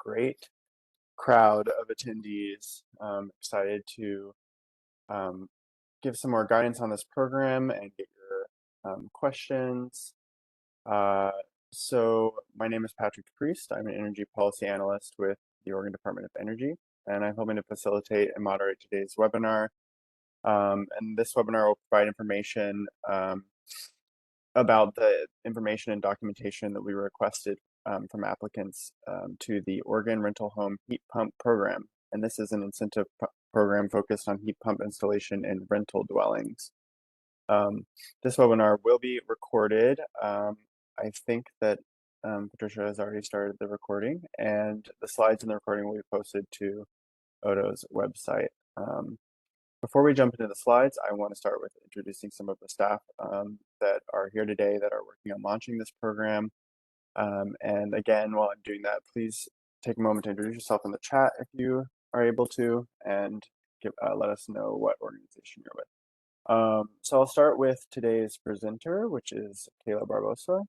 great crowd of attendees. Excited to um, give some more guidance on this program and get your questions. Uh, so my name is Patrick Priest. I'm an energy policy analyst with the Oregon Department of Energy, and I'm hoping to facilitate and moderate today's webinar. And this webinar will provide information about the information and documentation that we requested from applicants to the Oregon Rental Home Heat Pump Program. And this is an incentive program focused on heat pump installation in rental dwellings. This webinar will be recorded. I think that Patricia has already started the recording, and the slides in the recording will be posted to Odo's website. Before we jump into the slides, I want to start with introducing some of the staff that are here today that are working on launching this program. And again, while I'm doing that, please take a moment to introduce yourself in the chat if you are able to, and let us know what organization you're with. So I'll start with today's presenter, which is Kayla Barbosa.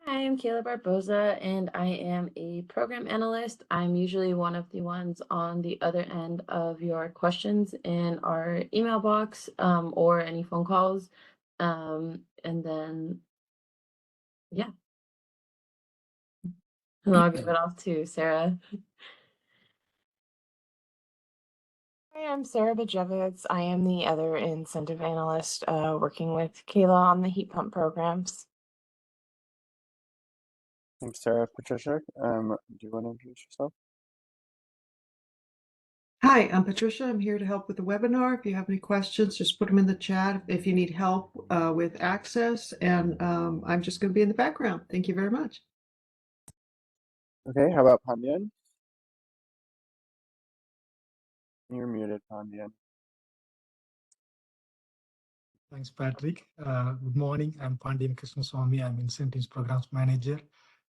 Hi, I'm Kayla Barbosa, and I am a program analyst. I'm usually one of the ones on the other end of your questions in our email box or any phone calls. And then, yeah, and I'll give it off to Sarah. Hi, I'm Sarah Bajevitz. I am the other incentive analyst working with Kayla on the heat pump programs. Thanks, Sarah. Patricia, do you want to introduce yourself? Hi, I'm Patricia. I'm here to help with the webinar. If you have any questions, just put them in the chat if you need help with access. And I'm just going to be in the background. Thank you very much. Okay, how about Pandian? You're muted, Pandian. Thanks, Patrick. Good morning. I'm Pandian Krishnaswamy. I'm Incentives Programs Manager.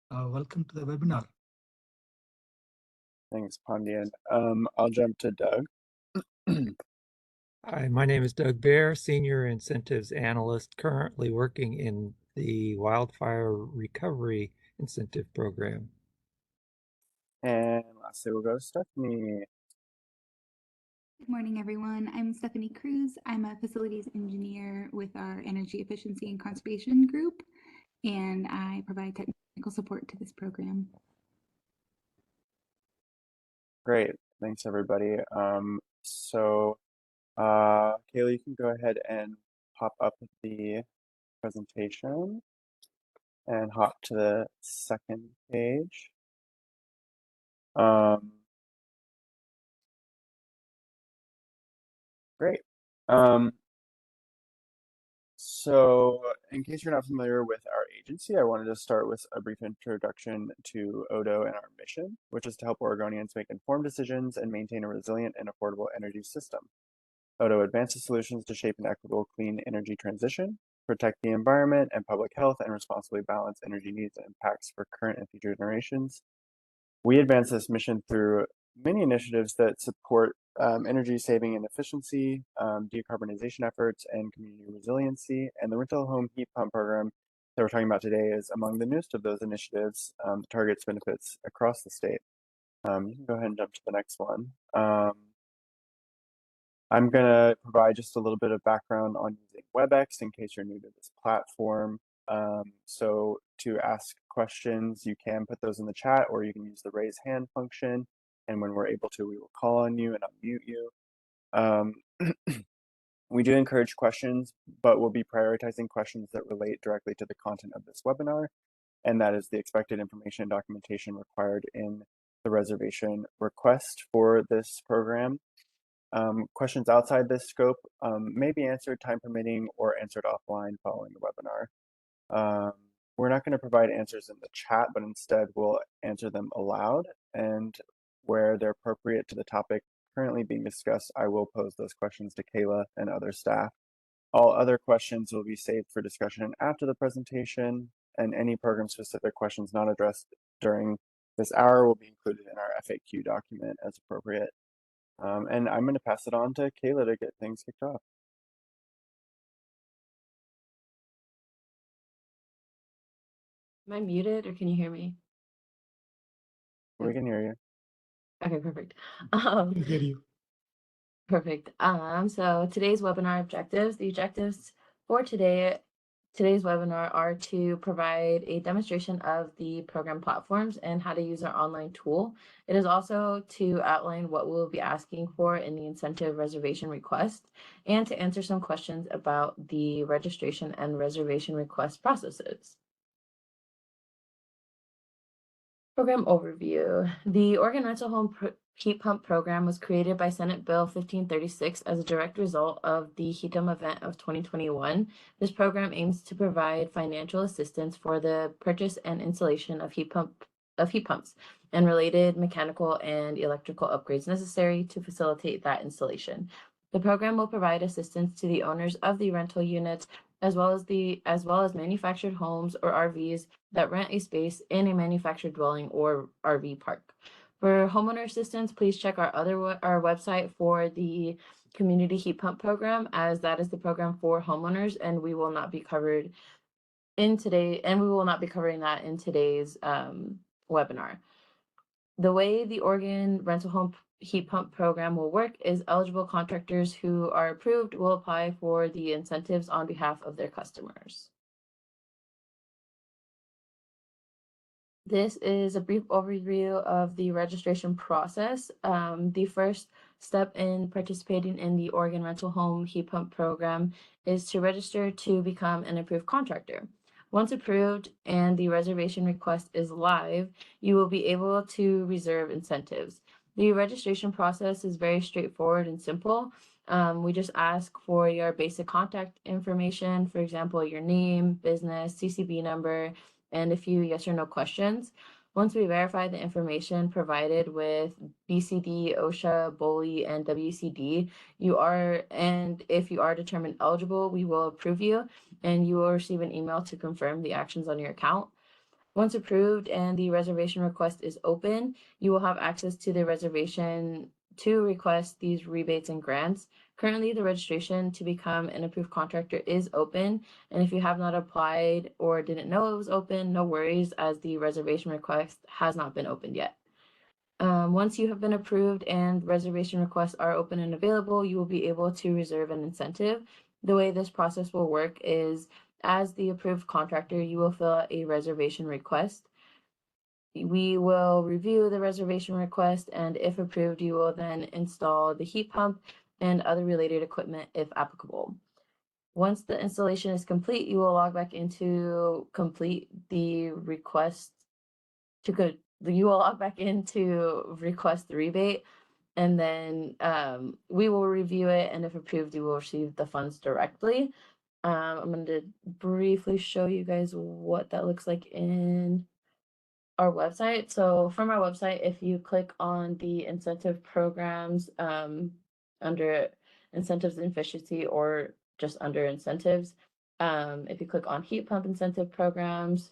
Welcome to the webinar. Thanks, Pandian. I'll jump to Doug. Hi, my name is Doug Bear, Senior Incentives Analyst, currently working in the Wildfire Recovery Incentive Program. And lastly, we'll go to Stephanie. Good morning, everyone. I'm Stephanie Cruz. I'm a facilities engineer with our Energy Efficiency and Conservation Group, and I provide technical support to this program. Great, thanks everybody. Kayla, you can go ahead and pop up the presentation and hop to the second page. Great. So in case you're not familiar with our agency, I wanted to start with a brief introduction to Odo and our mission, which is to help Oregonians make informed decisions and maintain a resilient and affordable energy system. Odo advances solutions to shape an equitable, clean energy transition, protect the environment and public health, and responsibly balance energy needs and impacts for current and future generations. We advance this mission through many initiatives that support energy saving and efficiency, decarbonization efforts, and community resiliency. And the rental home heat pump program that we're talking about today is among the newest of those initiatives, targets benefits across the state. You can go ahead and jump to the next one. I'm going to provide just a little bit of background on using WebEx in case you're new to this platform. So to ask questions, you can put those in the chat, or you can use the raise hand function. And when we're able to, we will call on you and unmute you. We do encourage questions, but we'll be prioritizing questions that relate directly to the content of this webinar. And that is the expected information and documentation required in the reservation request for this program. Questions outside this scope may be answered time permitting or answered offline following the webinar. We're not going to provide answers in the chat, but instead we'll answer them aloud, and where they're appropriate to the topic currently being discussed, I will pose those questions to Kayla and other staff. All other questions will be saved for discussion after the presentation, and any program-specific questions not addressed during this hour will be included in our FAQ document as appropriate. And I'm going to pass it on to Kayla to get things kicked off. Am I muted or can you hear me? We can hear you. Okay, perfect. I can hear you. Perfect. So today's webinar objectives. The objectives for today's webinar are to provide a demonstration of the program platforms and how to use our online tool. It is also to outline what we'll be asking for in the incentive reservation request and to answer some questions about the registration and reservation request processes. Program overview. The Oregon Rental Home Heat Pump Program was created by Senate Bill 1536 as a direct result of the HEATUM event of 2021. This program aims to provide financial assistance for the purchase and installation of heat pumps and related mechanical and electrical upgrades necessary to facilitate that installation. The program will provide assistance to the owners of the rental units as well as manufactured homes or RVs that rent a space in a manufactured dwelling or RV park. For homeowner assistance, please check our website for the community heat pump program, as that is the program for homeowners, and we will not be covering that in today's webinar. The way the Oregon Rental Home Heat Pump Program will work is eligible contractors who are approved will apply for the incentives on behalf of their customers. This is a brief overview of the registration process. The first step in participating in the Oregon Rental Home Heat Pump Program is to register to become an approved contractor. Once approved and the reservation request is live, you will be able to reserve incentives. The registration process is very straightforward and simple. We just ask for your basic contact information, for example, your name, business, CCB number, and a few yes or no questions. Once we verify the information provided with BCD, OSHA, BOLI, and WCD, and if you are determined eligible, we will approve you and you will receive an email to confirm the actions on your account. Once approved and the reservation request is open, you will have access to the reservation to request these rebates and grants. Currently, the registration to become an approved contractor is open, and if you have not applied or didn't know it was open, no worries, as the reservation request has not been opened yet. Once you have been approved and reservation requests are open and available, you will be able to reserve an incentive. The way this process will work is, as the approved contractor, you will fill out a reservation request. We will review the reservation request, and if approved, you will then install the heat pump and other related equipment if applicable. Once the installation is complete, you will log back into complete the request you will log back in to request the rebate, and then we will review it, and if approved, you will receive the funds directly. I'm going to briefly show you guys what that looks like in our website. So from our website, if you click on the incentive programs under incentives and efficiency, or just under incentives, if you click on heat pump incentive programs,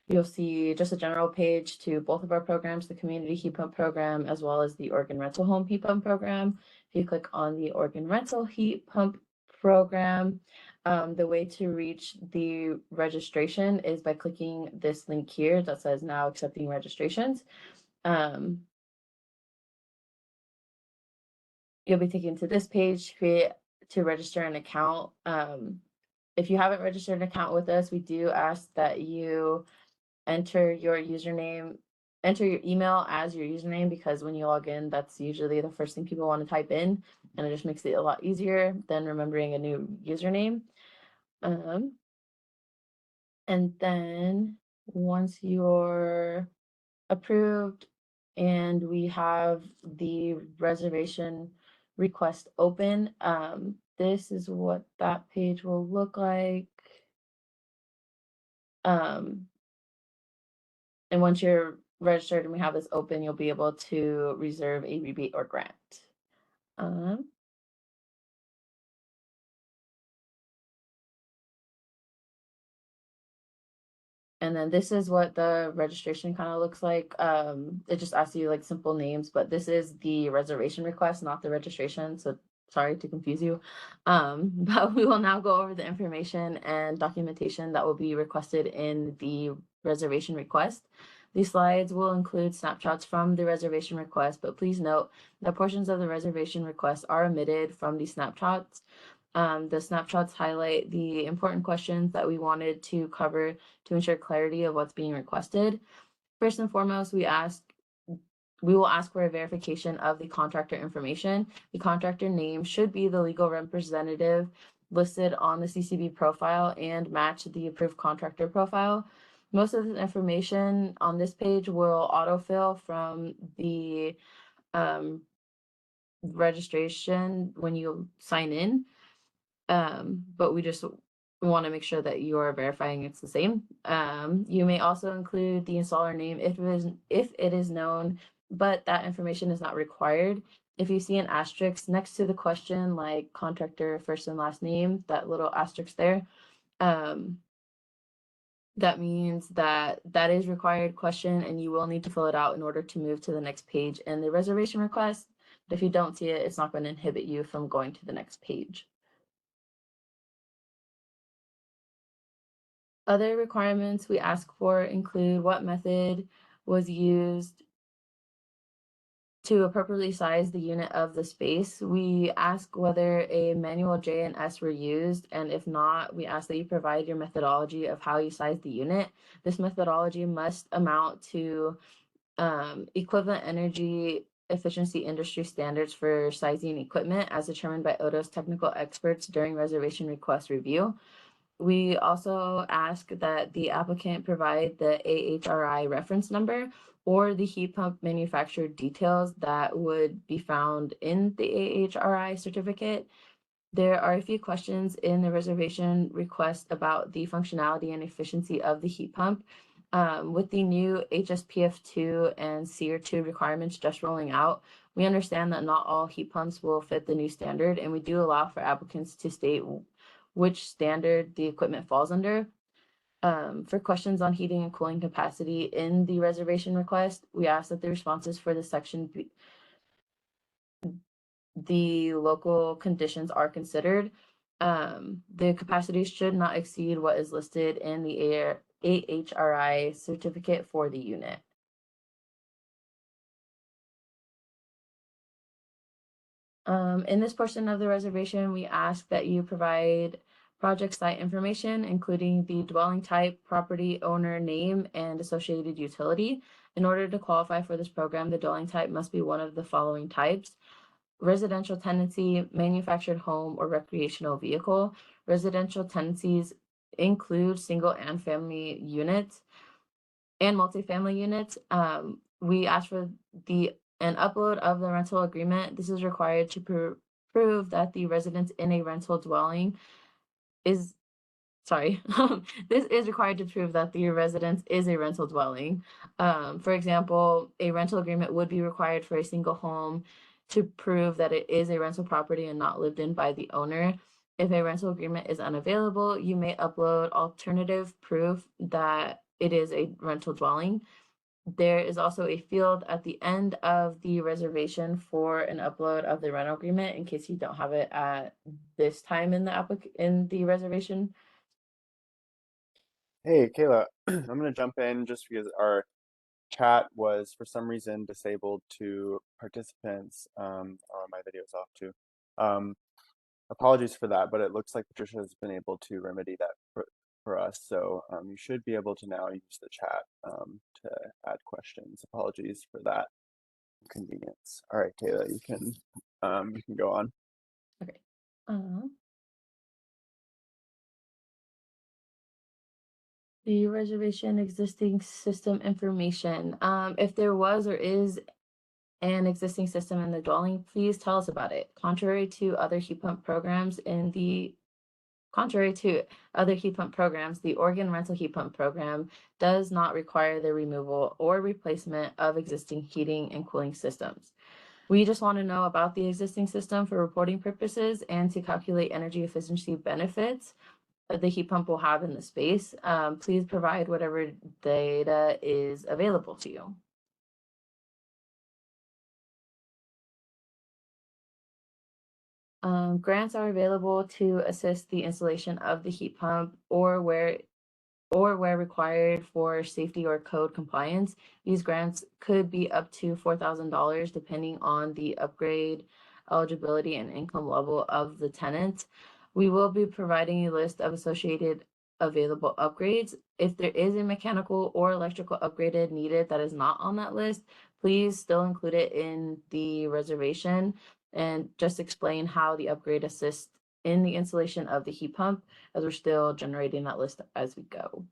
you'll see just a general page to both of our programs, the community heat pump program, as well as the Oregon Rental Home Heat Pump program. If you click on the Oregon Rental Heat Pump program, the way to reach the registration is by clicking this link here that says now accepting registrations. You'll be taken to this page to register an account. If you haven't registered an account with us, we do ask that you enter your email as your username, because when you log in, that's usually the first thing people want to type in, and it just makes it a lot easier than remembering a new username. And then once you're approved and we have the reservation request open, this is what that page will look like. And once you're registered and we have this open, you'll be able to reserve a rebate or grant. And then this is what the registration kind of looks like. It just asks you like simple names, but this is the reservation request, not the registration. So sorry to confuse you. But we will now go over the information and documentation that will be requested in the reservation request. These slides will include snapshots from the reservation request, but please note that portions of the reservation request are omitted from these snapshots. The snapshots highlight the important questions that we wanted to cover to ensure clarity of what's being requested. First and foremost, we will ask for a verification of the contractor information. The contractor name should be the legal representative listed on the CCB profile and match the approved contractor profile. Most of the information on this page will autofill from the registration when you sign in. But we just want to make sure that you are verifying it's the same. You may also include the installer name if it is known, but that information is not required. If you see an asterisk next to the question, like contractor first and last name, that little asterisk there, that means that is required question and you will need to fill it out in order to move to the next page in the reservation request. But if you don't see it, it's not going to inhibit you from going to the next page. Other requirements we ask for include what method was used to appropriately size the unit of the space. We ask whether a manual J and S were used, and if not, we ask that you provide your methodology of how you size the unit. This methodology must amount to equivalent energy efficiency industry standards for sizing equipment as determined by ODO's technical experts during reservation request review. We also ask that the applicant provide the AHRI reference number or the heat pump manufacturer details that would be found in the AHRI certificate. There are a few questions in the reservation request about the functionality and efficiency of the heat pump. With the new HSPF2 and SEER2 requirements just rolling out, we understand that not all heat pumps will fit the new standard, and we do allow for applicants to state which standard the equipment falls under. For questions on heating and cooling capacity in the reservation request, we ask that the responses for this section the local conditions are considered. The capacity should not exceed what is listed in the AHRI certificate for the unit. In this portion of the reservation, we ask that you provide project site information, including the dwelling type, property owner name, and associated utility. In order to qualify for this program, the dwelling type must be one of the following types: residential tenancy, manufactured home, or recreational vehicle. Residential tenancies include single and family units and multifamily units. We ask for an upload of the rental agreement. This is required to prove that the residence in a rental dwelling is, this is required to prove that the residence is a rental dwelling. For example, a rental agreement would be required for a single home to prove that it is a rental property and not lived in by the owner. If a rental agreement is unavailable, you may upload alternative proof that it is a rental dwelling. There is also a field at the end of the reservation for an upload of the rental agreement in case you don't have it at this time in the reservation. Hey, Kayla, I'm going to jump in just because our chat was for some reason disabled to participants. My video's off too. Apologies for that, but it looks like Patricia has been able to remedy that for us. So you should be able to now use the chat to add questions. Apologies for that inconvenience. All right, Kayla, you can go on. Okay. The reservation existing system information. If there was or is an existing system in the dwelling, please tell us about it. Contrary to other heat pump programs, the Oregon Rental Heat Pump Program does not require the removal or replacement of existing heating and cooling systems. We just want to know about the existing system for reporting purposes and to calculate energy efficiency benefits the heat pump will have in the space. Please provide whatever data is available to you. Grants are available to assist the installation of the heat pump or where or where required for safety or code compliance. These grants could be up to $4,000 depending on the upgrade eligibility and income level of the tenant. We will be providing a list of associated available upgrades. If there is a mechanical or electrical upgraded needed that is not on that list, please still include it in the reservation and just explain how the upgrade assists in the installation of the heat pump, as we're still generating that list as we go.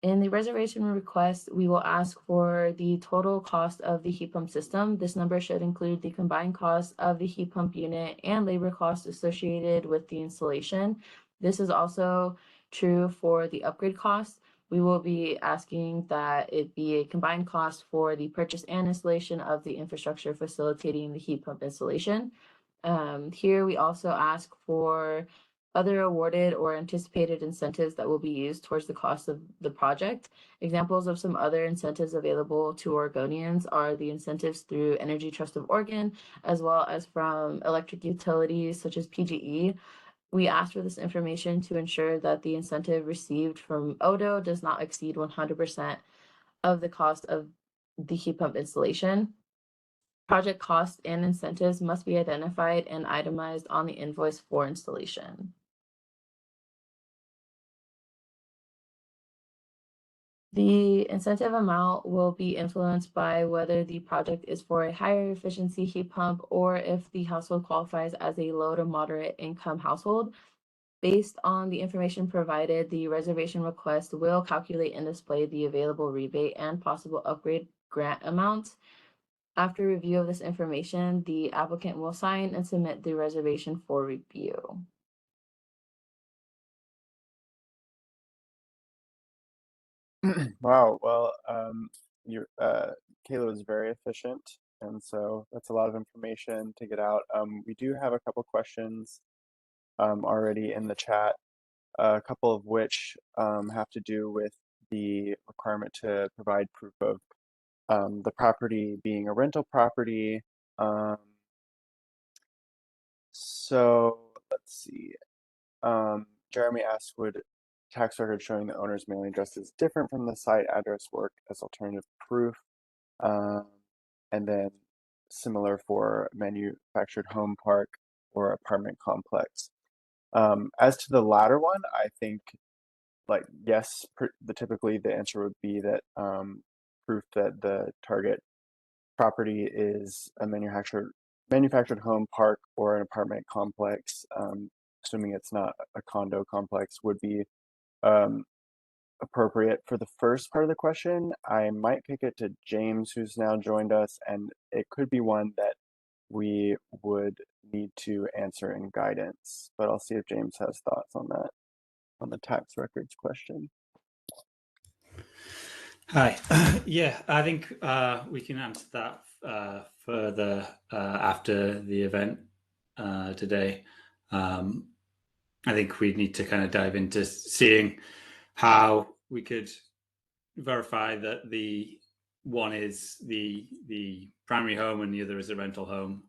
In the reservation request, we will ask for the total cost of the heat pump system. This number should include the combined cost of the heat pump unit and labor costs associated with the installation. This is also true for the upgrade costs. We will be asking that it be a combined cost for the purchase and installation of the infrastructure facilitating the heat pump installation. Here we also ask for other awarded or anticipated incentives that will be used towards the cost of the project. Examples of some other incentives available to Oregonians are the incentives through Energy Trust of Oregon, as well as from electric utilities such as PGE. We ask for this information to ensure that the incentive received from ODO does not exceed 100% of the cost of the heat pump installation. Project costs and incentives must be identified and itemized on the invoice for installation. The incentive amount will be influenced by whether the project is for a higher efficiency heat pump or if the household qualifies as a low to moderate income household. Based on the information provided, the reservation request will calculate and display the available rebate and possible upgrade grant amounts. After review of this information, the applicant will sign and submit the reservation for review. Wow. Well, Kayla was very efficient, and so that's a lot of information to get out. We do have a couple questions already in the chat, a couple of which have to do with the requirement to provide proof of the property being a rental property. So let's see. Jeremy asked, would tax record showing the owner's mailing address is different from the site address work as alternative proof? And then similar for manufactured home park or apartment complex. As to the latter one, I think, like, yes, typically the answer would be that proof that the target property is a manufactured home park or an apartment complex, assuming it's not a condo complex, would be appropriate. For the first part of the question, I might kick it to James, who's now joined us, and it could be one that we would need to answer in guidance, but I'll see if James has thoughts on that, on the tax records question. Hi. Yeah, I think we can answer that further after the event today. I think we need to kind of dive into seeing how we could verify that the one is the primary home and the other is a rental home,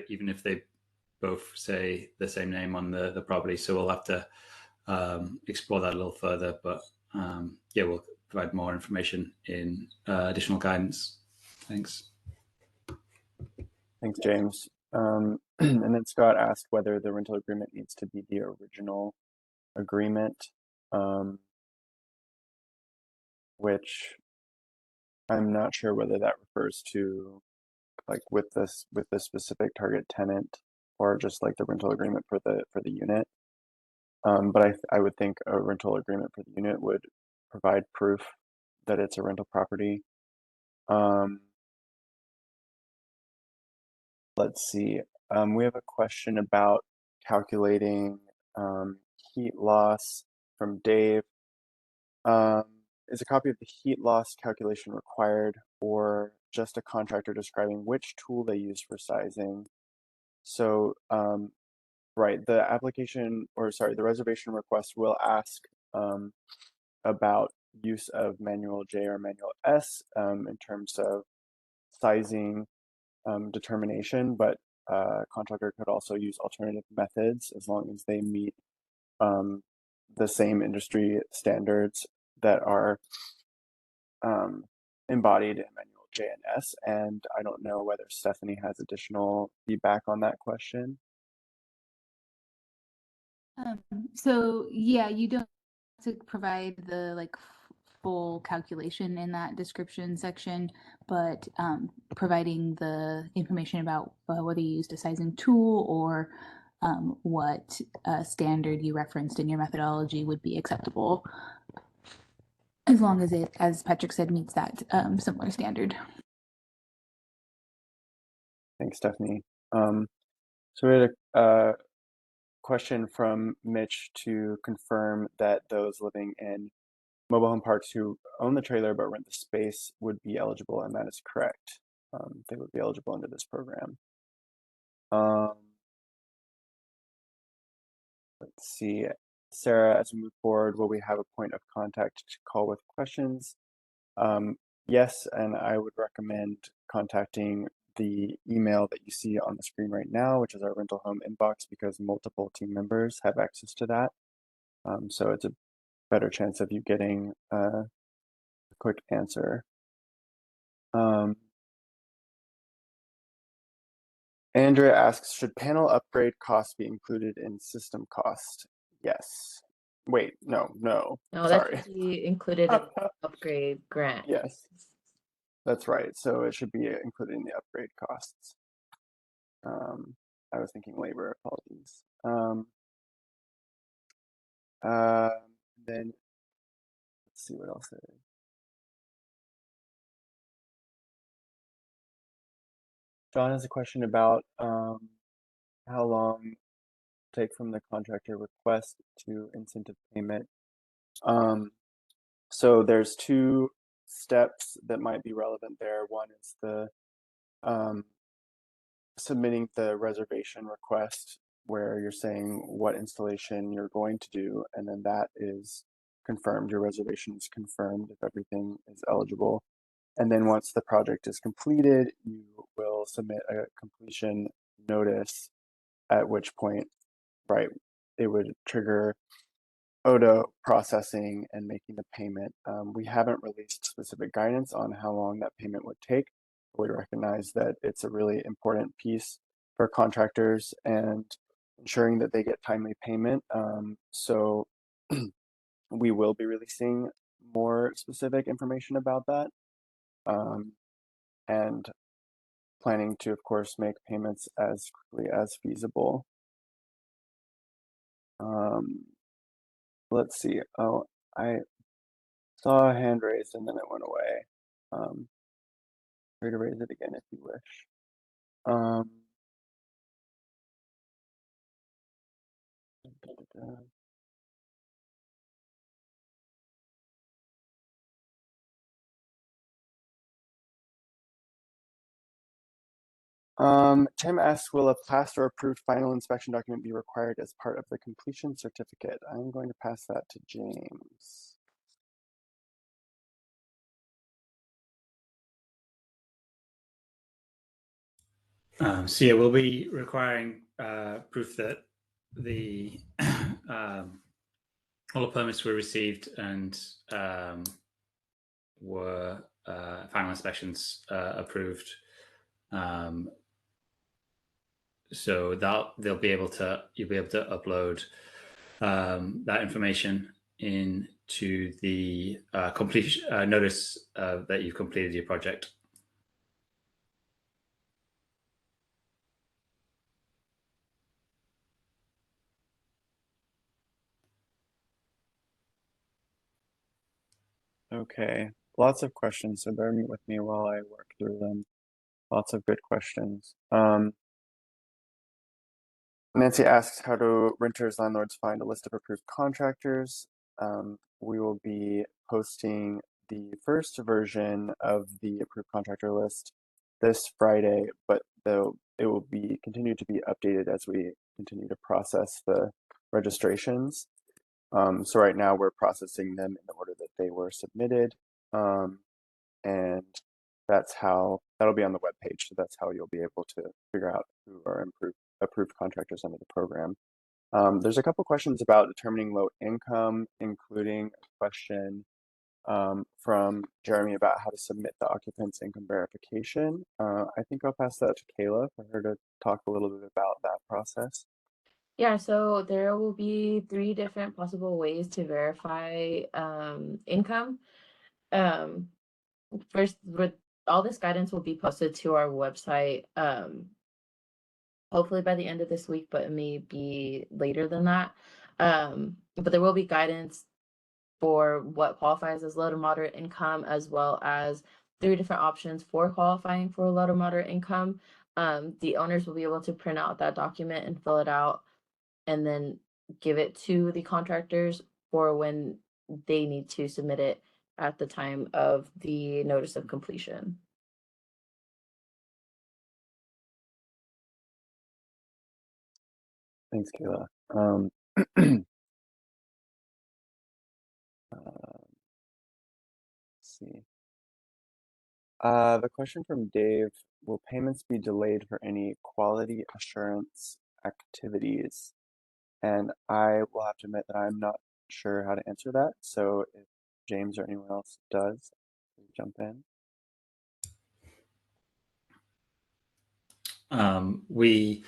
even if they both say the same name on the property. So we'll have to explore that a little further, but yeah, we'll provide more information in additional guidance. Thanks. Thanks, James. And then Scott asked whether the rental agreement needs to be the original agreement, which I'm not sure whether that refers to, like, with this specific target tenant or just like the rental agreement for the unit. But I would think a rental agreement for the unit would provide proof that it's a rental property. Let's see. We have a question about calculating heat loss from Dave. Is a copy of the heat loss calculation required, or just a contractor describing which tool they use for sizing? So, right, the reservation request will ask about use of manual J or manual S in terms of sizing determination, but contractor could also use alternative methods as long as they meet the same industry standards that are embodied in Manual JNS. And I don't know whether Stephanie has additional feedback on that question. So yeah, you don't have to provide the like full calculation in that description section, but providing the information about whether you used a sizing tool or what standard you referenced in your methodology would be acceptable, as long as it, as Patrick said, meets that similar standard. Thanks, Stephanie. So we had a question from Mitch to confirm that those living in mobile home parks who own the trailer but rent the space would be eligible, and that is correct. They would be eligible under this program. Let's see, Sarah, as we move forward, will we have a point of contact to call with questions? Yes, and I would recommend contacting the email that you see on the screen right now, which is our rental home inbox, because multiple team members have access to that. So it's a better chance of you getting a quick answer. Andrea asks, should panel upgrade costs be included in system cost? Yes. Wait, no, No, sorry. that should be included in the upgrade grant. Yes, that's right. So it should be included in the upgrade costs. I was thinking labor, apologies. Then let's see what else there is. John has a question about how long it take from the contractor request to incentive payment. So there's two steps that might be relevant there. One is the submitting the reservation request, where you're saying what installation you're going to do, and then that is confirmed. Your reservation is confirmed if everything is eligible. And then once the project is completed, you will submit a completion notice, at which point, right, it would trigger ODA processing and making the payment. We haven't released specific guidance on how long that payment would take. We recognize that it's a really important piece for contractors and ensuring that they get timely payment. So we will be releasing more specific information about that, and planning to, of course, make payments as quickly as feasible. Let's see. Oh, I saw a hand raised and then it went away. Free to raise it again if you wish. Tim asks, will a passed or approved final inspection document be required as part of the completion certificate? I'm going to pass that to James. So yeah, we'll be requiring proof that the all the permits were received and were final inspections approved. So that you'll be able to upload that information into the completion notice that you've completed your project. Okay, lots of questions, so bear with me while I work through them. Lots of good questions. Nancy asks, how do renters, landlords find a list of approved contractors? We will be posting the first version of the approved contractor list this Friday, but it will be continue to be updated as we continue to process the registrations. So right now we're processing them in the order that they were submitted, and that'll be on the web page. So that's how you'll be able to figure out who are approved contractors under the program. There's a couple questions about determining low income, including a question from Jeremy about how to submit the occupant's income verification. I think I'll pass that to Kayla for her to talk a little bit about that process. Yeah, so there will be 3 different possible ways to verify income. First, all this guidance will be posted to our website, hopefully by the end of this week, but it may be later than that. But there will be guidance for what qualifies as low to moderate income, as well as 3 different options for qualifying for low to moderate income. The owners will be able to print out that document and fill it out, and then give it to the contractors for when they need to submit it at the time of the notice of completion. Thanks, Kayla. Let's see. The question from Dave, will payments be delayed for any quality assurance activities? And I will have to admit that I'm not sure how to answer that. So if James or anyone else does, please jump in. We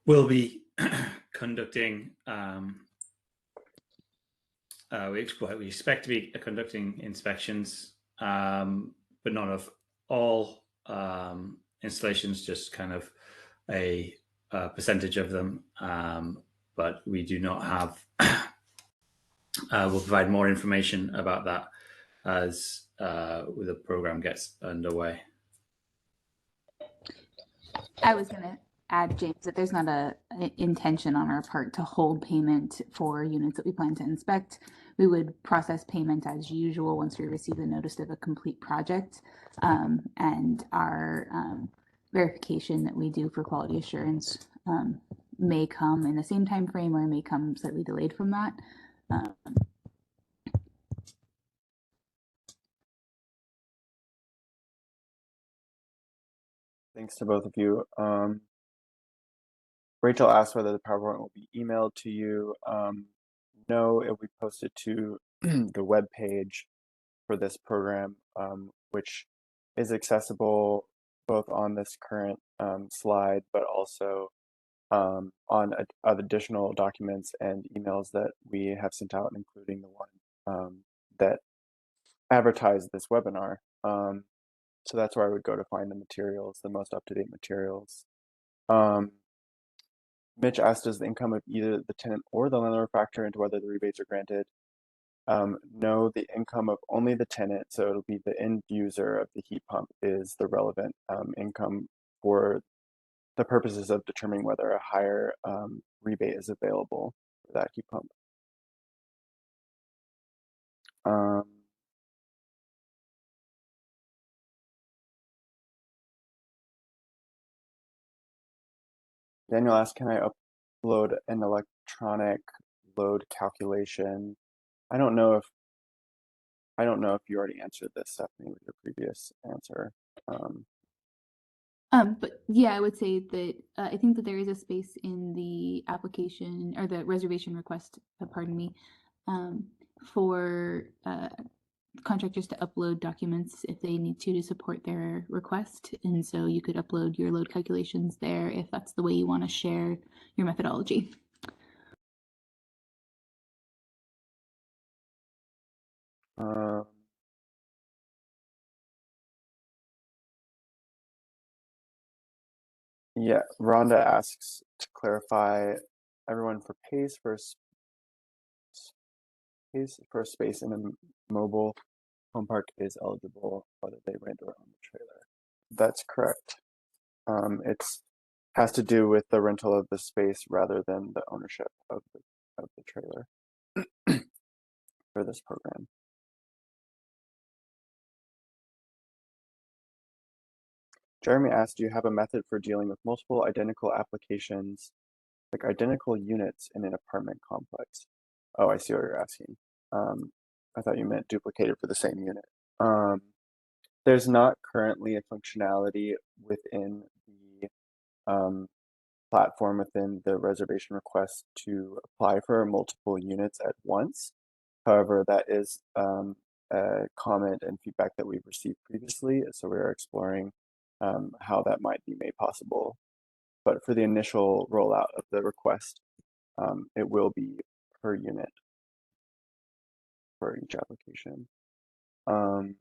will be conducting, we expect to be conducting inspections, but not of all installations, just kind of a percentage of them. But we do not have, we'll provide more information about that as the program gets underway. I was going to add, James, that there's not an intention on our part to hold payment for units that we plan to inspect. We would process payment as usual once we receive the notice of a complete project. And our verification that we do for quality assurance may come in the same time frame or may come slightly delayed from that. Thanks to both of you. Rachel asked whether the PowerPoint will be emailed to you. No, it will be posted to the web page for this program, which is accessible both on this current slide, but also on additional documents and emails that we have sent out, including the one that advertised this webinar. So that's where I would go to find the materials, the most up-to-date materials. Mitch asked, does the income of either the tenant or the landlord factor into whether the rebates are granted? No, the income of only the tenant, so it'll be the end user of the heat pump, is the relevant income for the purposes of determining whether a higher rebate is available for that heat pump. Daniel asked, can I upload an electronic load calculation? I don't know if you already answered this, Stephanie, with your previous answer. But yeah, I would say that I think that there is a space in the application or the reservation request, pardon me, for contractors to upload documents if they need to support their request. And so you could upload your load calculations there if that's the way you want to share your methodology. Yeah, Rhonda asks to clarify, everyone for pays for space in a mobile home park is eligible whether they rent or own the trailer. That's correct. It has to do with the rental of the space rather than the ownership of the trailer for this program. Jeremy asked, do you have a method for dealing with multiple identical applications, like identical units in an apartment complex? Oh, I see what you're asking. I thought you meant duplicated for the same unit. There's not currently a functionality within the platform within the reservation request to apply for multiple units at once. However, that is a comment and feedback that we've received previously, so we are exploring how that might be made possible. But for the initial rollout of the request, it will be per unit for each application. The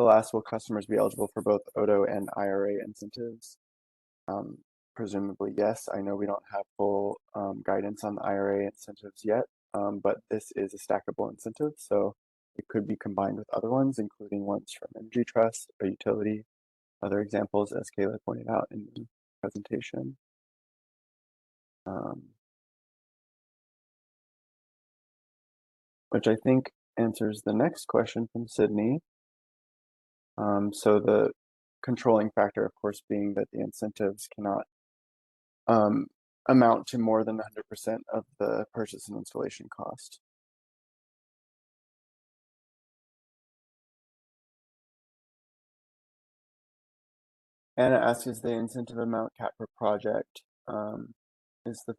last, will customers be eligible for both ODO and IRA incentives? Presumably, yes. I know we don't have full guidance on the IRA incentives yet, but this is a stackable incentive, so it could be combined with other ones, including ones from Energy Trust, a utility, other examples, as Kayla pointed out in the presentation. Which I think answers the next question from Sydney. So the controlling factor, of course, being that the incentives cannot amount to more than 100% of the purchase and installation cost. Anna asks, is the incentive amount cap per project? Is the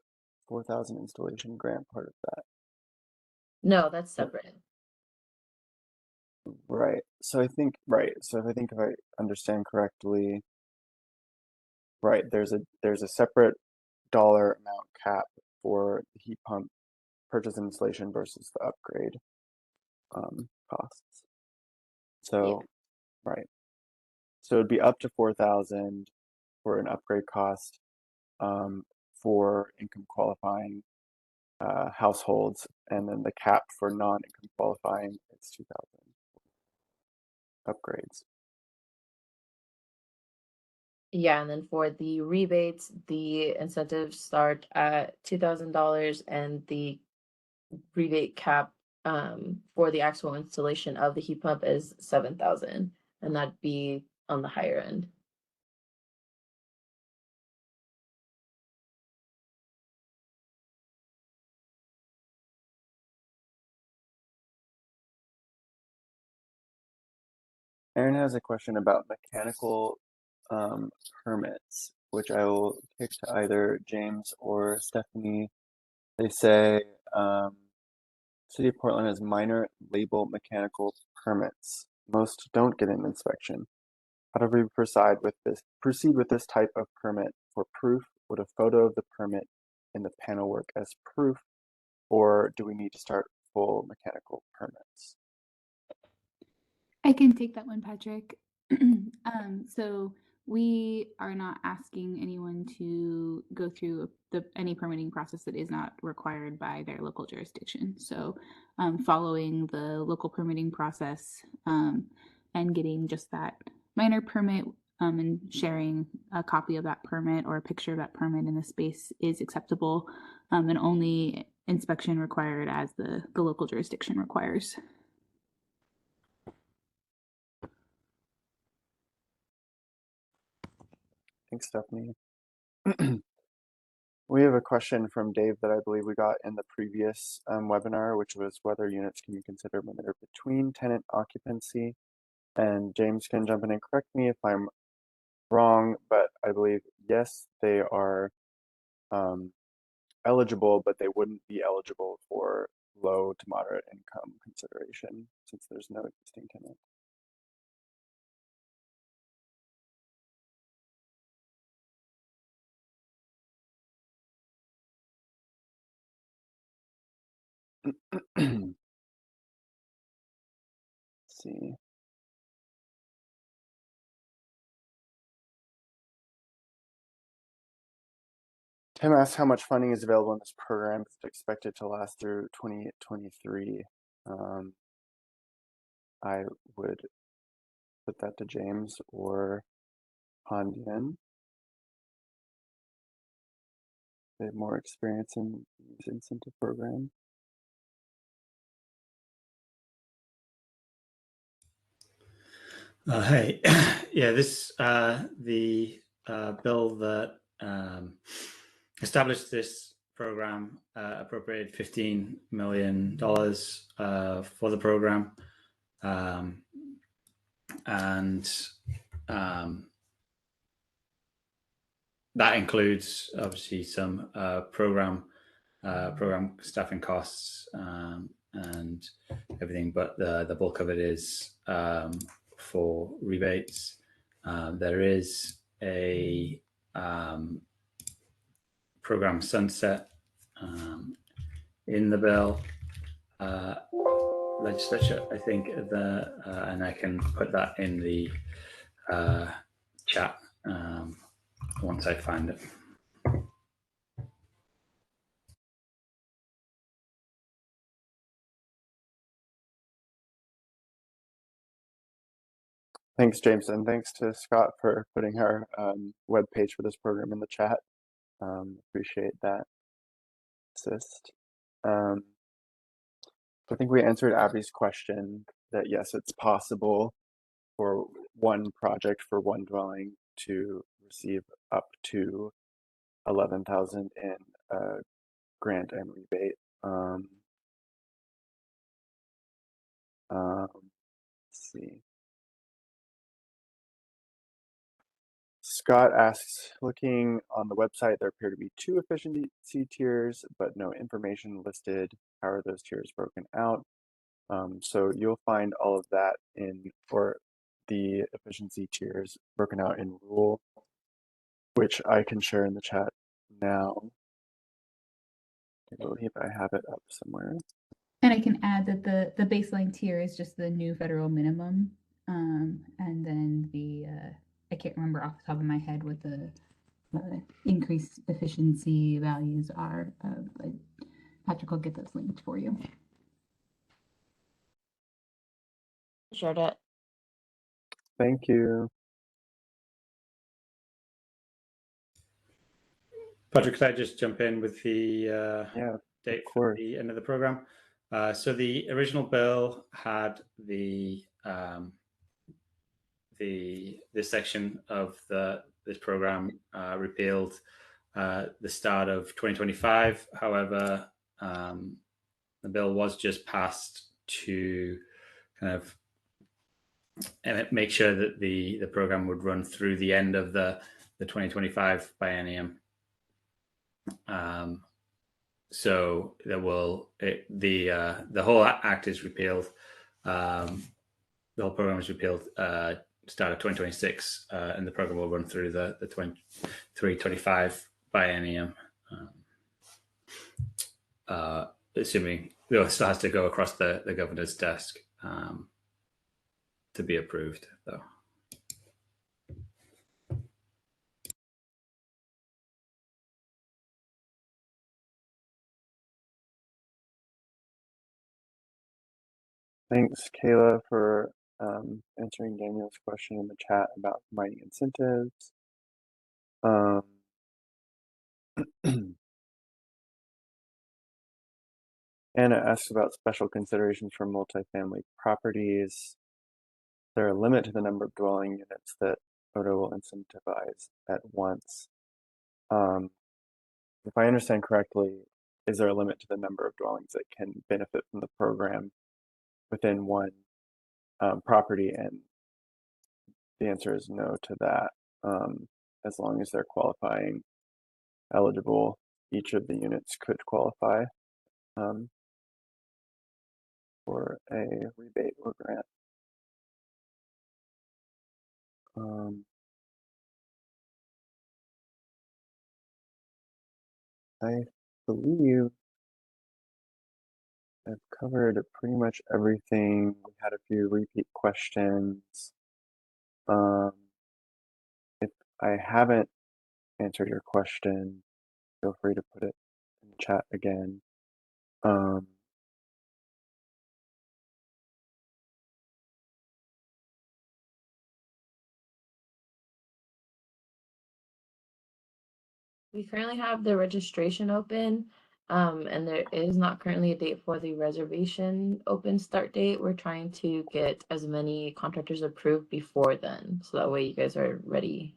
4,000 installation grant part of that? No, that's separate. Right. So I think, so if I understand correctly, right, there's a separate dollar amount cap for the heat pump purchase and installation versus the upgrade costs. So, yeah. Right. So it'd be up to 4,000 for an upgrade cost for income qualifying households, and then the cap for non-income qualifying is 2,000 upgrades. Yeah, and then for the rebates, the incentives start at $2,000, and the rebate cap for the actual installation of the heat pump is 7,000, and that'd be on the higher end. Aaron has a question about mechanical permits, which I will kick to either James or Stephanie. They say City of Portland has minor label mechanical permits. Most don't get an inspection. How do we proceed with this type of permit for proof? Would a photo of the permit in the panel work as proof, or do we need to start full mechanical permits? I can take that one, Patrick. So we are not asking anyone to go through any permitting process that is not required by their local jurisdiction. So following the local permitting process and getting just that minor permit and sharing a copy of that permit or a picture of that permit in the space is acceptable, and only inspection required as the local jurisdiction requires. Thanks, Stephanie. We have a question from Dave that I believe we got in the previous webinar, which was whether units can be considered when they're between tenant occupancy. And James can jump in and correct me if I'm wrong, but I believe, yes, they are eligible, but they wouldn't be eligible for low to moderate income consideration since there's no existing tenant. Let's see. Tim asks how much funding is available in this program. It's expected to last through 2023. I would put that to James or Handian. They have more experience in these incentive programs. Hey, yeah, this the bill that established this program appropriated $15 million for the program. and that includes obviously some program staffing costs and everything, but the bulk of it is for rebates. There is a program sunset in the bill legislature, I think, and I can put that in the chat once I find it. Thanks, James, and thanks to Scott for putting our web page for this program in the chat. Appreciate that assist. I think we answered Abby's question that yes, it's possible for one project for one dwelling to receive up to 11,000 in grant and rebate. Let's see. Scott asks, looking on the website, there appear to be 2 efficiency tiers, but no information listed. How are those tiers broken out? So you'll find all of that for the efficiency tiers broken out in rule, which I can share in the chat now. I believe I have it up somewhere. And I can add that the baseline tier is just the new federal minimum. And then I can't remember off the top of my head what the increased efficiency values are. But Patrick will get those linked for you. Shared it. Thank you. Patrick, could I just jump in with the date for the end of the program? So the original bill had this section of this program repealed the start of 2025. However, the bill was just passed to kind of make sure that the program would run through the end of the 2025 biennium. So there will the whole act is repealed. The whole program is repealed start of 2026, and the program will run through the 23-25 biennium. Assuming it still has to go across the governor's desk to be approved, though. Thanks, Kayla, for answering Daniel's question in the chat about mining incentives. Anna asks about special considerations for multifamily properties. Is there a limit to the number of dwelling units that ODA will incentivize at once? If I understand correctly, is there a limit to the number of dwellings that can benefit from the program within one property? And the answer is no to that. As long as they're qualifying eligible, each of the units could qualify for a rebate or grant. I believe I've covered pretty much everything. We had a few repeat questions. If I haven't answered your question, feel free to put it in the chat again. We currently have the registration open, and there is not currently a date for the reservation open start date. We're trying to get as many contractors approved before then, so that way you guys are ready.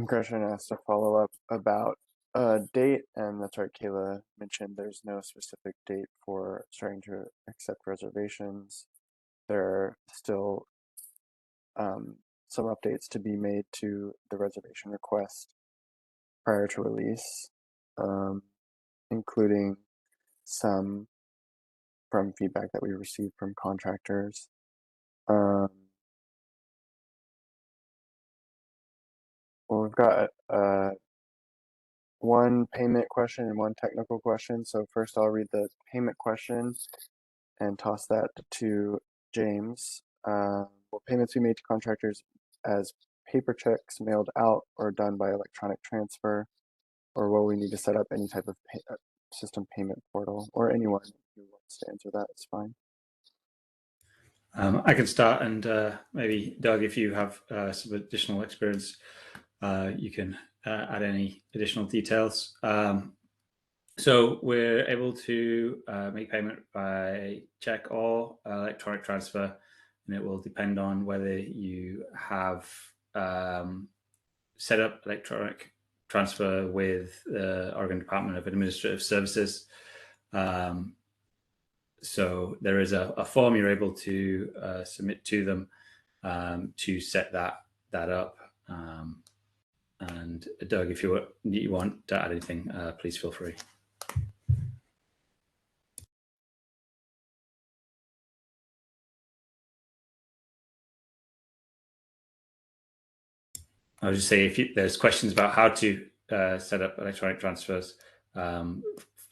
Gresham asked a follow-up about a date, and that's right, Kayla mentioned there's no specific date for starting to accept reservations. There are still some updates to be made to the reservation request prior to release, including some from feedback that we received from contractors. Well, we've got one payment question and one technical question. So first I'll read the payment question and toss that to James. Will payments be made to contractors as paper checks mailed out or done by electronic transfer? Or will we need to set up any type of system payment portal? Or anyone who wants to answer that is fine. I can start, and maybe Doug, if you have some additional experience, you can add any additional details. So we're able to make payment by check or electronic transfer, and it will depend on whether you have set up electronic transfer with the Oregon Department of Administrative Services. So there is a form you're able to submit to them to set that up. And Doug, if you want to add anything, please feel free. I would just say if there's questions about how to set up electronic transfers,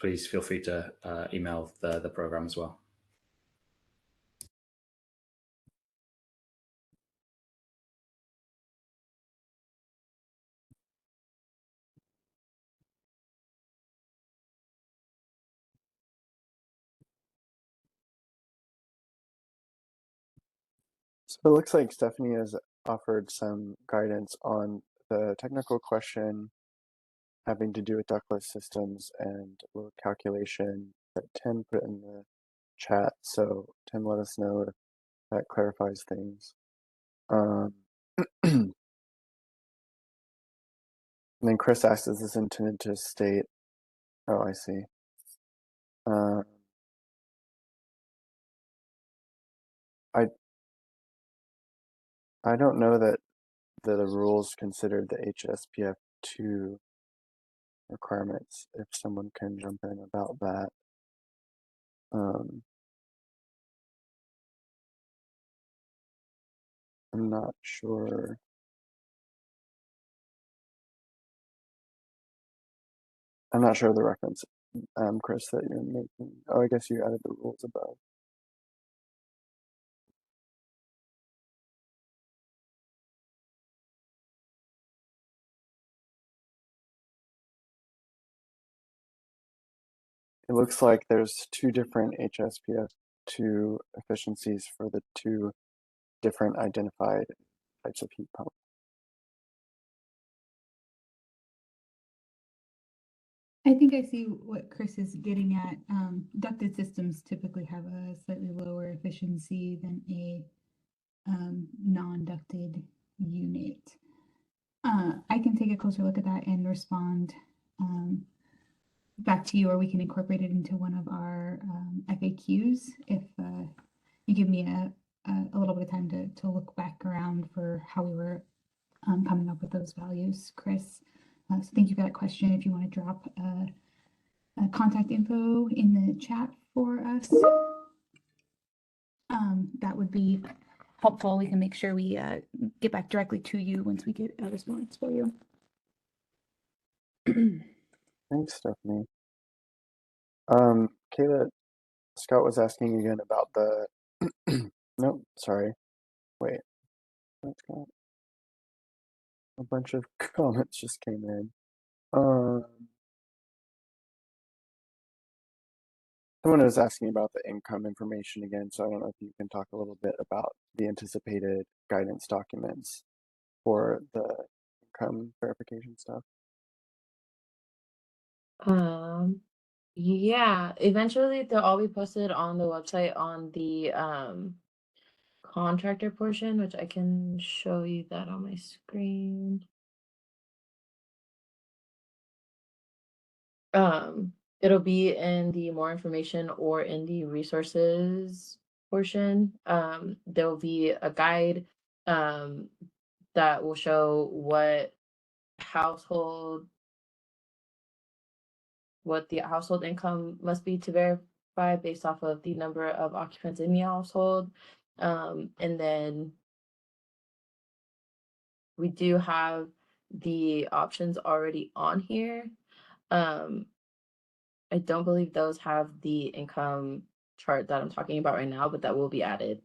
please feel free to email the program as well. So it looks like Stephanie has offered some guidance on the technical question having to do with ductless systems and load calculation that Tim put in the chat. So Tim, let us know if that clarifies things. And then Chris asked, is this intended to state, oh, I see. I don't know that the rules considered the HSPF 2 requirements, if someone can jump in about that. I'm not sure. I'm not sure of the reference, Chris, that you're making. Oh, I guess you added the rules above. It looks like there's two different HSPF 2 efficiencies for the two different identified types of heat pump. I think I see what Chris is getting at. Ducted systems typically have a slightly lower efficiency than a non-ducted unit. I can take a closer look at that and respond back to you, or we can incorporate it into one of our FAQs if you give me a little bit of time to look back around for how we were coming up with those values, Chris. So thank you for that question. If you want to drop contact info in the chat for us, that would be helpful. We can make sure we get back directly to you once we get a response for you. Thanks, Stephanie. Kayla, Scott was asking again about the, nope, sorry, wait, Scott? A bunch of comments just came in. Someone was asking about the income information again, so I don't know if you can talk a little bit about the anticipated guidance documents for the income verification stuff. Yeah, eventually they'll all be posted on the website on the contractor portion, which I can show you that on my screen. It'll be in the more information or in the resources portion. There'll be a guide that will show household what the household income must be to verify based off of the number of occupants in the household. And then we do have the options already on here. I don't believe those have the income chart that I'm talking about right now, but that will be added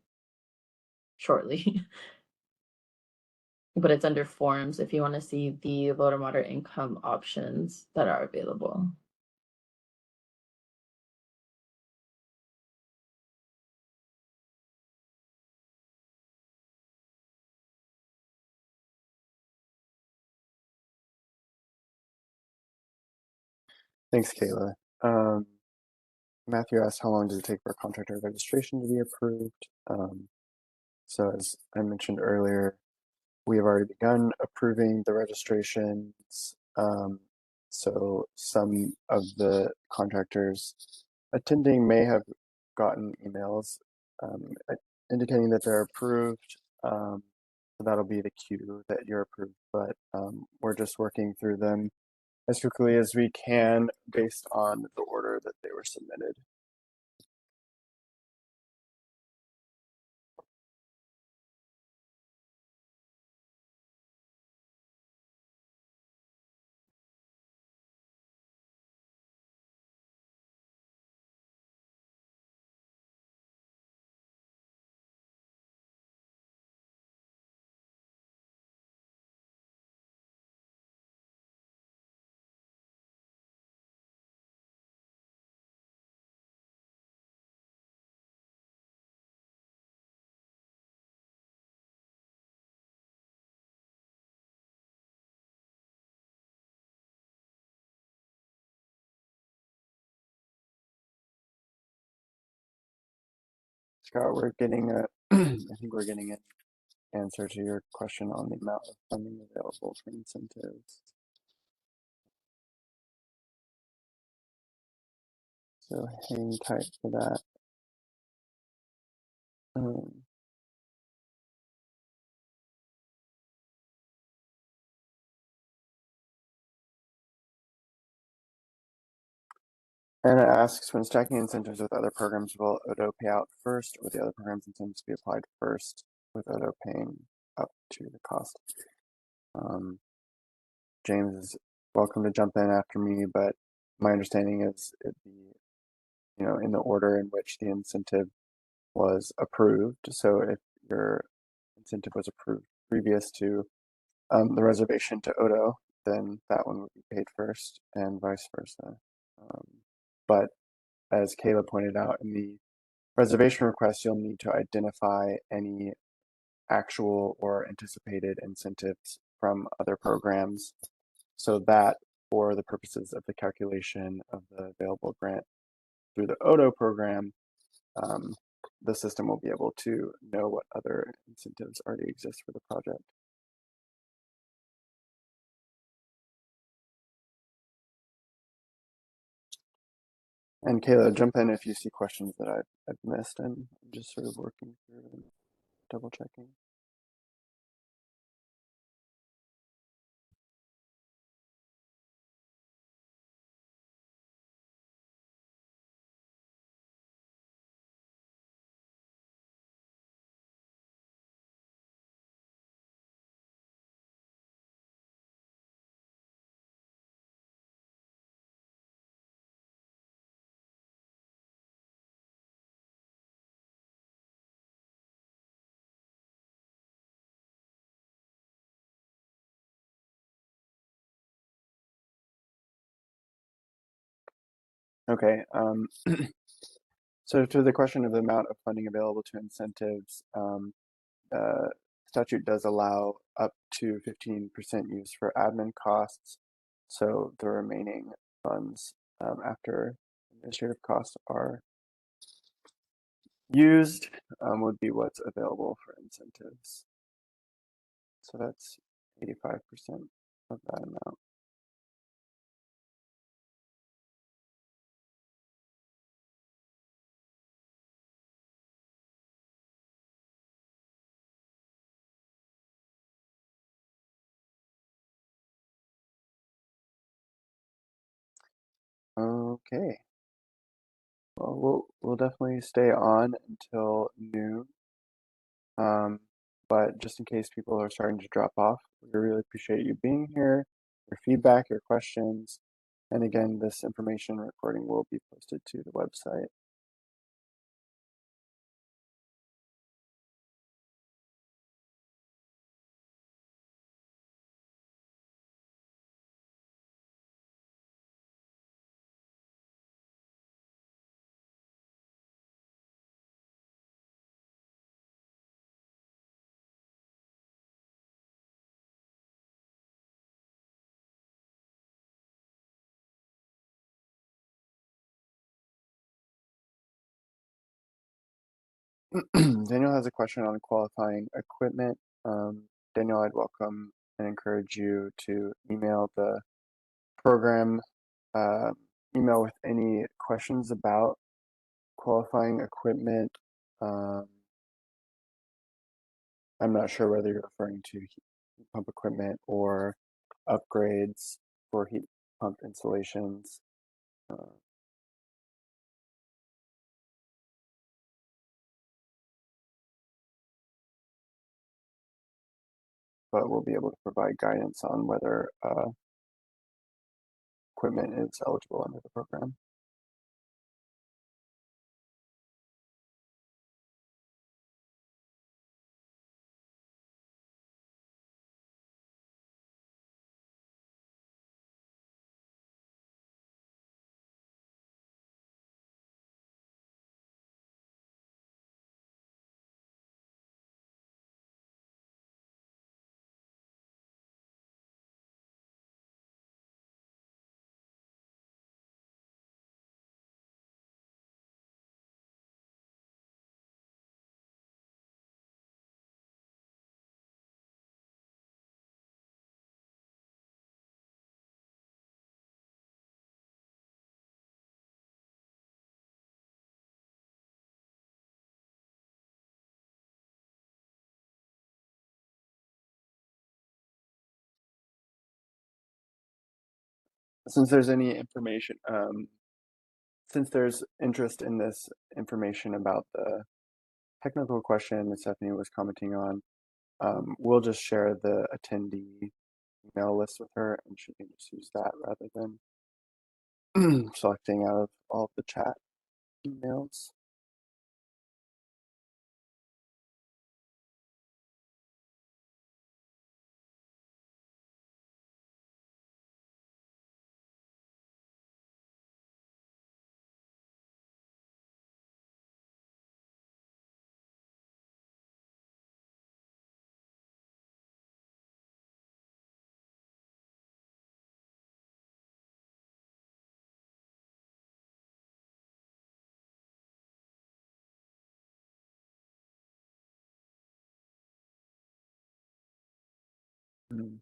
shortly. But it's under forms if you want to see the low to moderate income options that are available. Thanks, Kayla. Matthew asked how long does it take for a contractor registration to be approved? So as I mentioned earlier, we have already begun approving the registrations. So some of the contractors attending may have gotten emails indicating that they're approved. So that'll be the cue that you're approved, but we're just working through them as quickly as we can based on the order that they were submitted. Scott, we're getting a, I think we're getting an answer to your question on the amount of funding available for incentives. So hang tight for that. And it asks, when stacking incentives with other programs, will ODO pay out first, or the other programs' incentives be applied first, with ODO paying up to the cost? James is welcome to jump in after me, but my understanding is it'd be, in the order in which the incentive was approved. So if your incentive was approved previous to the reservation to ODO, then that one would be paid first, and vice versa. But as Kayla pointed out, in the reservation request, you'll need to identify any actual or anticipated incentives from other programs, so that for the purposes of the calculation of the available grant through the ODO program, the system will be able to know what other incentives already exist for the project. And Kayla, jump in if you see questions that I've missed. I'm just sort of working through and double checking. Okay, so to the question of the amount of funding available to incentives, statute does allow up to 15% use for admin costs. So the remaining funds after administrative costs are used would be what's available for incentives. So that's 85% of that amount. Okay. Well, we'll definitely stay on until noon. But just in case people are starting to drop off, we really appreciate you being here, your feedback, your questions. And again, this information recording will be posted to the website. Daniel has a question on qualifying equipment. Daniel, I'd welcome and encourage you to email the program email with any questions about qualifying equipment. I'm not sure whether you're referring to heat pump equipment or upgrades for heat pump installations. But we'll be able to provide guidance on whether equipment is eligible under the program. Since there's any information, since there's interest in this information about the technical question that Stephanie was commenting on, we'll just share the attendee email list with her and she can just use that rather than selecting out of all of the chat emails. Mm.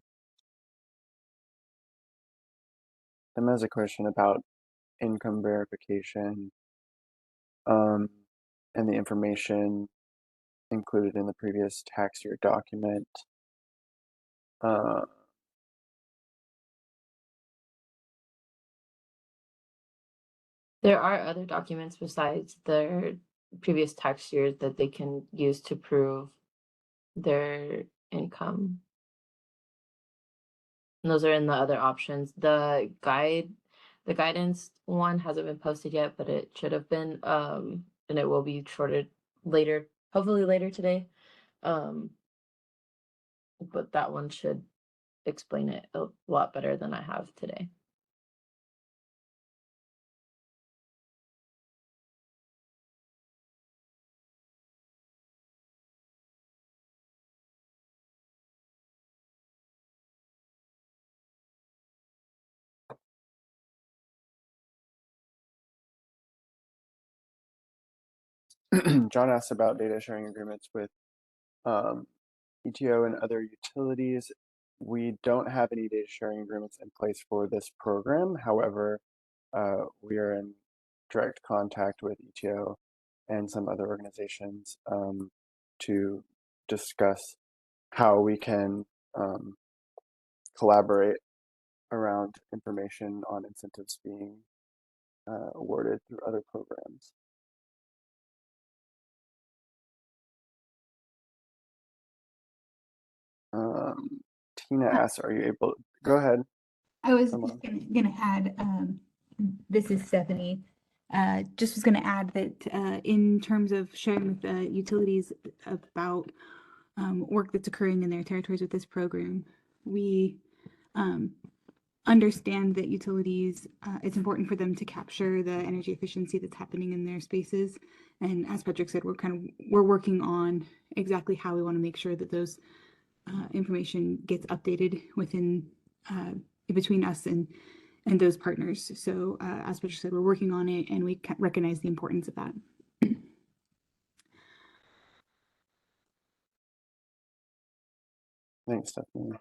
Tim has a question about income verification and the information included in the previous tax year document. There are other documents besides their previous tax years that they can use to prove their income. And those are in the other options. The guidance one hasn't been posted yet, but it should have been. And it will be shorted later, hopefully later today. But that one should explain it a lot better than I have today. John asked about data sharing agreements with ETO and other utilities. We don't have any data sharing agreements in place for this program. However, we are in direct contact with ETO and some other organizations to discuss how we can collaborate around information on incentives being awarded through other programs. Tina asks, are you able, go ahead. I was Come just on. gonna add, this is Stephanie. Just was gonna add that in terms of sharing with the utilities about work that's occurring in their territories with this program, we understand that utilities, it's important for them to capture the energy efficiency that's happening in their spaces. And as Patrick said, we're working on exactly how we want to make sure that those information gets updated within between us and those partners. So as Patrick said, we're working on it, and we recognize the importance of that. Thanks, Stephanie.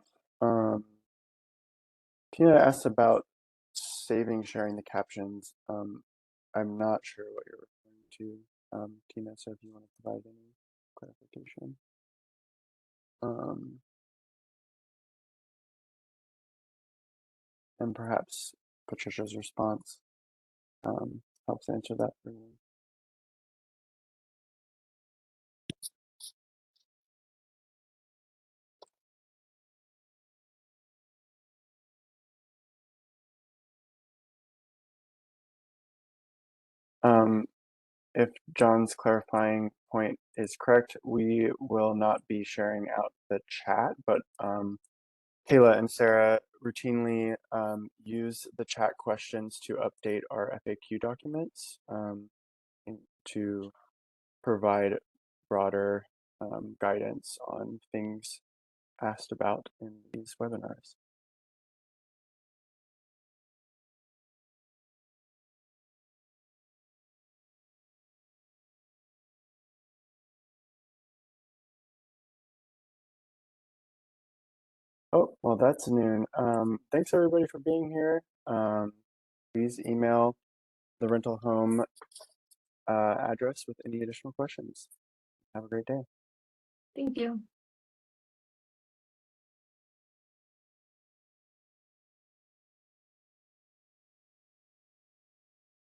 Tina asked about sharing the captions. I'm not sure what you're referring to, Tina, so if you want to provide any clarification. And perhaps Patricia's response helps answer that for you. If John's clarifying point is correct, we will not be sharing out the chat, but Kayla and Sarah routinely use the chat questions to update our FAQ documents to provide broader guidance on things asked about in these webinars. Oh, well, that's noon. Thanks everybody for being here. Please email the rental home address with any additional questions. Have a great day. Thank you.